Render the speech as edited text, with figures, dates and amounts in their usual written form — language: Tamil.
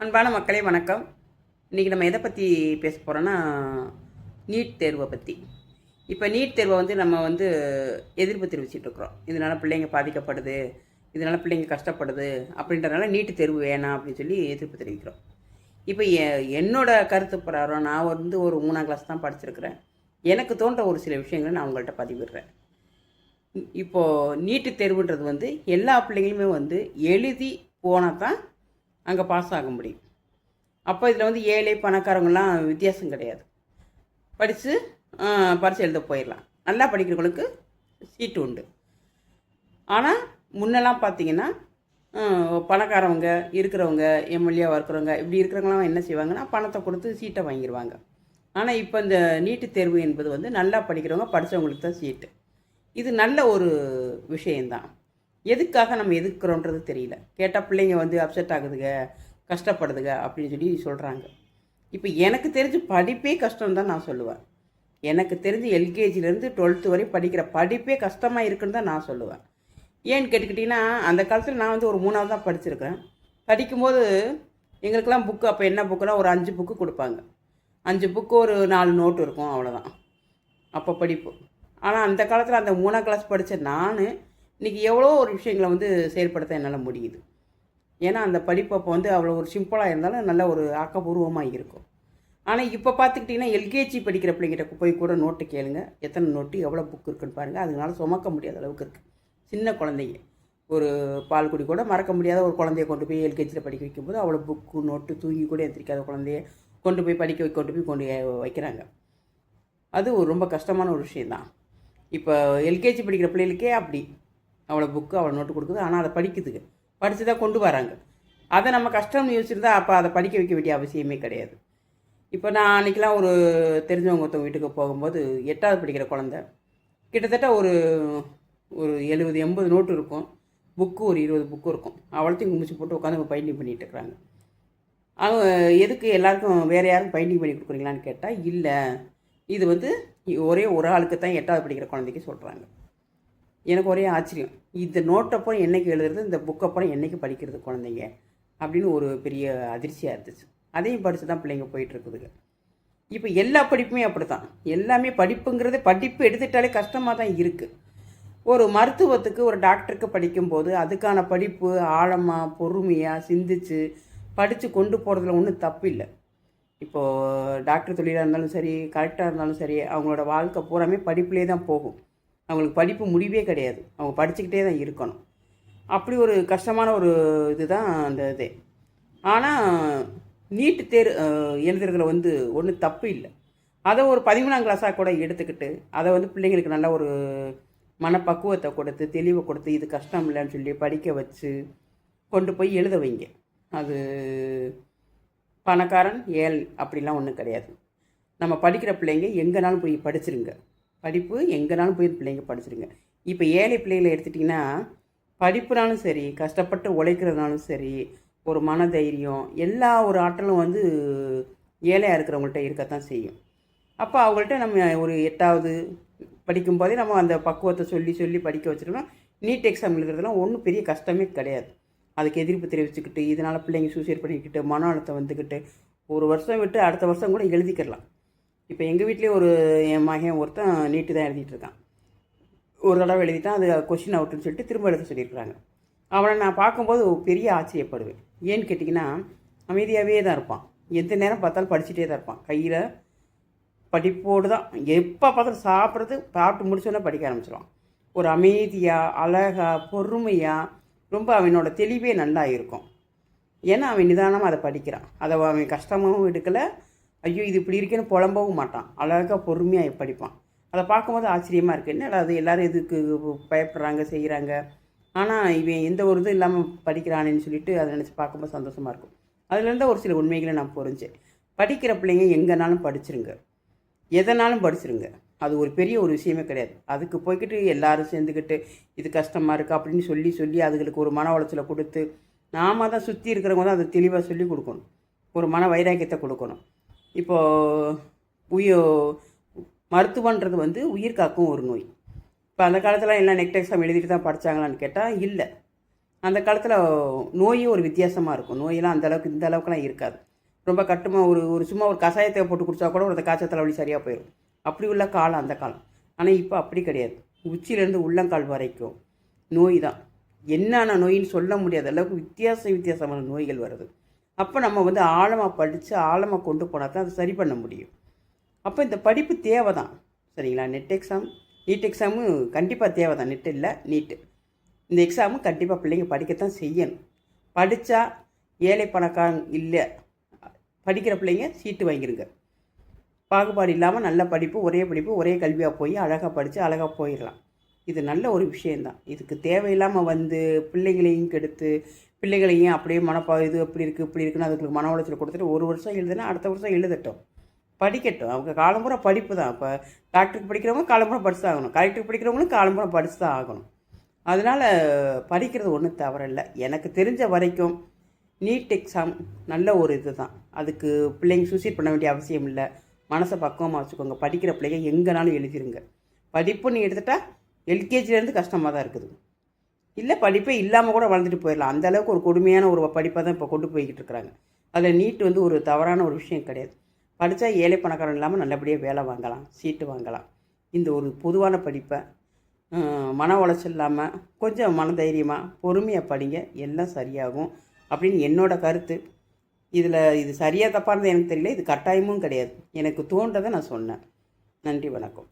அன்பான மக்களே வணக்கம். இன்றைக்கி நம்ம எதை பற்றி பேச போகிறோன்னா, நீட் தேர்வை பற்றி. இப்போ நீட் தேர்வை நம்ம எதிர்ப்பு தெரிவிச்சிட்ருக்குறோம். இதனால் பிள்ளைங்க பாதிக்கப்படுது, இதனால் பிள்ளைங்க கஷ்டப்படுது அப்படின்றதுனால நீட்டு தேர்வு வேணாம் அப்படின்னு சொல்லி எதிர்ப்பு தெரிவிக்கிறோம். இப்போ என்னோட கருத்து பிரகாரம் நான் ஒரு 3ஆம் கிளாஸ் தான் படிச்சிருக்கிறேன். எனக்கு தோன்ற ஒரு சில விஷயங்களை நான் உங்கள்கிட்ட பதிவிடுறேன். இப்போது நீட்டு தேர்வுன்றது எல்லா பிள்ளைங்களுமே எழுதி போனால் தான் அங்கே பாஸ் ஆக முடியும். அப்போ இதில் ஏழை பணக்காரங்களாம் வித்தியாசம் கிடையாது. படித்து பரிசு எழுத போயிடலாம். நல்லா படிக்கிறவங்களுக்கு சீட்டு உண்டு. ஆனால் முன்னெல்லாம் பார்த்திங்கன்னா பணக்காரவங்க இருக்கிறவங்க, எம்எல்ஏவாக இருக்கிறவங்க, இப்படி இருக்கிறவங்களாம் என்ன செய்வாங்கன்னா பணத்தை கொடுத்து சீட்டை வாங்கிடுவாங்க. ஆனால் இப்போ இந்த நீட்டு தேர்வு என்பது நல்லா படிக்கிறவங்க படித்தவங்களுக்கு தான் சீட்டு. இது நல்ல ஒரு விஷயந்தான். எதுக்காக நம்ம எதுக்குறோன்றது தெரியல. கேட்டால் பிள்ளைங்க அப்செட் ஆகுதுங்க, கஷ்டப்படுதுங்க அப்படின்னு சொல்லி சொல்கிறாங்க. இப்போ எனக்கு தெரிஞ்சு படிப்பே கஷ்டம் தான் நான் சொல்லுவேன். எனக்கு தெரிஞ்சு எல்கேஜிலேருந்து 12th வரை படிக்கிற படிப்பே கஷ்டமாக இருக்குன்னு தான் நான் சொல்லுவேன். ஏன்னு கேட்டுக்கிட்டிங்கன்னா, அந்த காலத்தில் நான் ஒரு 3ஆவது தான் படிச்சிருக்கிறேன். படிக்கும்போது எங்களுக்கெல்லாம் புக்கு அப்போ என்ன புக்குனா ஒரு 5 புக்கு கொடுப்பாங்க. 5 புக்கு ஒரு 4 நோட்டு இருக்கும், அவ்வளோதான் அப்போ படிப்பு. ஆனால் அந்த காலத்தில் அந்த 3ஆம் கிளாஸ் படித்த நான் இன்றைக்கி எவ்வளோ ஒரு விஷயங்களை செயல்படுத்த என்னால் முடியுது. ஏன்னா அந்த படிப்பு அப்போ அவ்வளோ ஒரு சிம்பிளாக இருந்தாலும் நல்ல ஒரு ஆக்கப்பூர்வமாக இருக்கும். ஆனால் இப்போ பார்த்துக்கிட்டிங்கன்னா எல்கேஜி படிக்கிற பிள்ளைங்கிட்ட போய் கூட நோட்டு கேளுங்க, எத்தனை நோட்டு எவ்வளோ புக்கு இருக்குன்னு பாருங்கள். அதனால சுமக்க முடியாத அளவுக்கு இருக்குது. சின்ன குழந்தைங்க ஒரு பால்குடி கூட மறக்க முடியாத ஒரு குழந்தைய கொண்டு போய் எல்கேஜியில் படிக்க வைக்கும்போது அவ்வளோ புக்கு நோட்டு தூங்கி கூட எந்திரிக்காத குழந்தைய கொண்டு போய் படிக்க கொண்டு வைக்கிறாங்க. அது ஒரு ரொம்ப கஷ்டமான ஒரு விஷயந்தான். இப்போ எல்கேஜி படிக்கிற பிள்ளைகளுக்கே அப்படி அவ்வளோ புக்கு அவ்வளோ நோட்டு கொடுக்குது. ஆனால் அதை படிக்குதுங்க, படித்து தான் கொண்டு வராங்க. அதை நம்ம கஷ்டம்னு யோசிச்சிருந்தா அப்போ அதை படிக்க வைக்க வேண்டிய அவசியமே கிடையாது. இப்போ நான் அன்றைக்கெலாம் ஒரு தெரிஞ்சவங்க ஒருத்தவங்க வீட்டுக்கு போகும்போது 8வது படிக்கிற குழந்த கிட்டத்தட்ட ஒரு 70-80 நோட்டு இருக்கும். புக்கு ஒரு 20 புக்கு இருக்கும். அவ்வளோத்தையும் குமிச்சு போட்டு உட்காந்து பைண்டிங் பண்ணிகிட்டு இருக்கிறாங்க. அவங்க எதுக்கு எல்லாருக்கும் வேறு யாரும் பைண்டிங் பண்ணி கொடுக்குறீங்களான்னு கேட்டால், இல்லை இது ஒரே ஒரு ஆளுக்கு தான் 8வது படிக்கிற குழந்தைக்கு சொல்கிறாங்க. எனக்கு ஒரே ஆச்சரியம். இந்த நோட்டப்புறம் என்றைக்கு எழுதுறது, இந்த புக்கப்புறம் என்றைக்கு படிக்கிறது குழந்தைங்க அப்படின்னு ஒரு பெரிய அதிர்ச்சியாக இருந்துச்சு. அதையும் படித்து தான் பிள்ளைங்க போயிட்டுருக்குதுங்க. இப்போ எல்லா படிப்புமே அப்படி தான். எல்லாமே படிப்புங்கிறது படிப்பு எடுத்துட்டாலே கஷ்டமாக தான் இருக்குது. ஒரு மருத்துவத்துக்கு ஒரு டாக்டருக்கு படிக்கும்போது அதுக்கான படிப்பு ஆழமாக பொறுமையாக சிந்தித்து படித்து கொண்டு போகிறதுல ஒன்றும் தப்பு இல்லை. இப்போது டாக்டர் தொழிலாக இருந்தாலும் சரி, கரெக்டாக இருந்தாலும் சரி, அவங்களோட வாழ்க்கை பூராமே படிப்புலே தான் போகும். அவங்களுக்கு படிப்பு முடிவே கிடையாது. அவங்க படிச்சுக்கிட்டே தான் இருக்கணும். அப்படி ஒரு கஷ்டமான ஒரு இது தான் அந்த இது. ஆனால் நீட்டு எழுதுறதுல ஒன்றும் தப்பு இல்லை. அதை ஒரு 13ஆம் கிளாஸாக கூட எடுத்துக்கிட்டு அதை பிள்ளைங்களுக்கு நல்ல ஒரு மனப்பக்குவத்தை கொடுத்து தெளிவை கொடுத்து இது கஷ்டம் இல்லைன்னு சொல்லி படிக்க வச்சு கொண்டு போய் எழுத வைங்க. அது பணக்காரன் ஏழை அப்படிலாம் ஒன்றும் கிடையாது. நம்ம படிக்கிற பிள்ளைங்க எங்கேனாலும் போய் படிச்சிருங்க. படிப்பு எங்கேனாலும் போய் பிள்ளைங்க படிச்சிருங்க. இப்போ ஏழை பிள்ளைகளை எடுத்துட்டிங்கன்னா படிப்புனாலும் சரி, கஷ்டப்பட்டு உழைக்கிறதுனாலும் சரி, ஒரு மனதைரியம் எல்லா ஒரு ஆற்றலும் ஏழையாக இருக்கிறவங்கள்ட்ட இருக்கத்தான் செய்யும். அப்போ அவங்கள்ட்ட நம்ம ஒரு 8வது படிக்கும்போதே நம்ம அந்த பக்குவத்தை சொல்லி சொல்லி படிக்க வச்சுட்டோம்னா நீட் எக்ஸாம் எழுதுறதுலாம் ஒன்றும் பெரிய கஷ்டமே கிடையாது. அதுக்கு எதிர்ப்பு தெரிவிச்சுக்கிட்டு இதனால் பிள்ளைங்க சூசைட் பண்ணிக்கிட்டு மன அழுத்தம் வந்துக்கிட்டு ஒரு வருஷம் விட்டு அடுத்த வருஷம் கூட எழுதிக்கிடலாம். இப்போ எங்கள் வீட்லேயே என் மகன் ஒருத்தன் நீட்டு தான் எழுதிட்டு இருக்கான். ஒரு தடவை எழுதிட்டான், அது கொஷின் அவுட்டுன்னு சொல்லிட்டு திரும்ப எழுத சொல்லியிருக்கிறாங்க. அவனை நான் பார்க்கும்போது பெரிய ஆச்சரியப்படுவேன். ஏன்னு கேட்டிங்கன்னா அமைதியாகவே தான் இருப்பான். எந்த நேரம் பார்த்தாலும் படிச்சுட்டே தான் இருப்பான். கையில் படிப்போடு தான் எப்போ பார்த்தாலும் சாப்பிட்டு முடிச்சோன்னே படிக்க ஆரம்பிச்சிடுவான். ஒரு அமைதியாக அழகாக பொறுமையாக ரொம்ப அவனோட தெளிவே நல்லா இருக்கும். ஏன்னா அவன் நிதானமாக அதை படிக்கிறான். அதை அவன் கஷ்டமாகவும் எடுக்கலை, ஐயோ இது இப்படி இருக்கேன்னு புலம்பவும் மாட்டான். அழகாக பொறுமையாக படிப்பான். அதை பார்க்கும்போது ஆச்சரியமாக இருக்குது. என்னடா அது எல்லோரும் எதுக்கு பயப்படுறாங்க செய்கிறாங்க, ஆனால் இவன் எந்த ஒரு இதுவும் இல்லாமல் படிக்கிறானேன்னு சொல்லிட்டு அதை நினச்சி பார்க்கும்போது சந்தோஷமாக இருக்கும். அதுலேருந்து ஒரு சில உண்மைகளை நான் புரிஞ்சேன். படிக்கிற பிள்ளைங்க எங்கேனாலும் படிச்சிருங்க, எதனாலும் படிச்சிருங்க. அது ஒரு பெரிய ஒரு விஷயமே கிடையாது. அதுக்கு போய்கிட்டு எல்லோரும் சேர்ந்துக்கிட்டு இது கஷ்டமாக இருக்குது அப்படின்னு சொல்லி சொல்லி அதுகளுக்கு ஒரு மன உளைச்சலை கொடுத்து நாம தான் சுற்றி இருக்கிறவங்க தான் அதை தெளிவாக சொல்லி கொடுக்கணும். ஒரு மன வைராக்கியத்தை கொடுக்கணும். இப்போது மருத்துவன்றது உயிர் காக்கும் ஒரு நோய். இப்போ அந்த காலத்தில் எல்லாம் நெட் எக்ஸாம் எழுதிட்டு தான் படித்தாங்களான்னு கேட்டால் இல்லை. அந்த காலத்தில் நோயும் ஒரு வித்தியாசமாக இருக்கும். நோயெல்லாம் அந்த அளவுக்கு இந்த அளவுக்குலாம் இருக்காது. ரொம்ப கட்டுமா ஒரு ஒரு சும்மா ஒரு கஷாயத்தை போட்டு குடித்தா கூட ஒரு காய்ச்சல் தலைவலி சரியாக போயிடும். அப்படி உள்ள காலம் அந்த காலம். ஆனால் இப்போ அப்படி கிடையாது. உச்சியிலேருந்து உள்ளங்கால் வரைக்கும் நோய் தான். என்னென்ன நோயின்னு சொல்ல முடியாத அளவுக்கு வித்தியாசமான நோய்கள் வருது. அப்போ நம்ம வந்து ஆழமாக படித்து ஆழமாக கொண்டு போனால் தான் அதை சரி பண்ண முடியும். அப்போ இந்த படிப்பு தேவை தான். சரிங்களா? நீட் எக்ஸாமு கண்டிப்பாக தேவை தான். நெட் இல்லை, நீட்டு. இந்த எக்ஸாமும் கண்டிப்பாக பிள்ளைங்க படிக்கத்தான் செய்யணும். படித்தா ஏழை பணக்காரன் இல்லை, படிக்கிற பிள்ளைங்க சீட்டு வாங்கிருங்க. பாகுபாடு இல்லாமல் நல்ல படிப்பு, ஒரே கல்வியாக போய் அழகாக படித்து அழகாக போயிடலாம். இது நல்ல ஒரு விஷயந்தான். இதுக்கு தேவையில்லாமல் வந்து பிள்ளைங்களையும் கெடுத்து பிள்ளைகளையும் அப்படியே இது அப்படி இருக்குது இப்படி இருக்குன்னு அதுக்கு மன உளைச்சல் கொடுத்துட்டு ஒரு வருஷம் எழுதுனா அடுத்த வருஷம் எழுதட்டும், படிக்கட்டும். அவங்க காலம்புற படிப்பு தான். இப்போ டாக்டருக்கு படிக்கிறவங்க காலம்புற படிச்சு தான் ஆகணும், கலெக்டருக்கு படிக்கிறவங்களும் காலம்புற படிச்சு தான் ஆகணும். அதனால் படிக்கிறது ஒன்றும் தவறில்லை. எனக்கு தெரிஞ்ச வரைக்கும் நீட் எக்ஸாம் நல்ல ஒரு இது தான். அதுக்கு பிள்ளைங்க சூசைட் பண்ண வேண்டிய அவசியம் இல்லை. மனசை பக்குவமாக வச்சுக்கோங்க. படிக்கிற பிள்ளைங்க எங்கேனாலும் எழுதிருங்க. படிப்புன்னு எடுத்துட்டால் எல்கேஜிலேருந்து கஷ்டமாக தான் இருக்குது. இல்லை படிப்பே இல்லாமல் கூட வளர்ந்துட்டு போயிடலாம். அந்தளவுக்கு ஒரு கொடுமையான ஒரு படிப்பை தான் இப்போ கொண்டு போய்கிட்டு இருக்கிறாங்க. அதில் நீட் வந்து ஒரு தவறான ஒரு விஷயம் கிடையாது. படித்தா ஏழை பணக்காரன் இல்லாமல் நல்லபடியாக வேலை வாங்கலாம், சீட்டு வாங்கலாம். இந்த ஒரு பொதுவான படிப்பை மன உளைச்சல் இல்லாமல் கொஞ்சம் மனதைரியமாக பொறுமையாக படிங்க, எல்லாம் சரியாகும் அப்படின்னு என்னோட கருத்து. இது சரியாக தப்பானது எனக்கு தெரியல. இது கட்டாயமும் கிடையாது. எனக்கு தோன்றதை நான் சொன்னேன். நன்றி, வணக்கம்.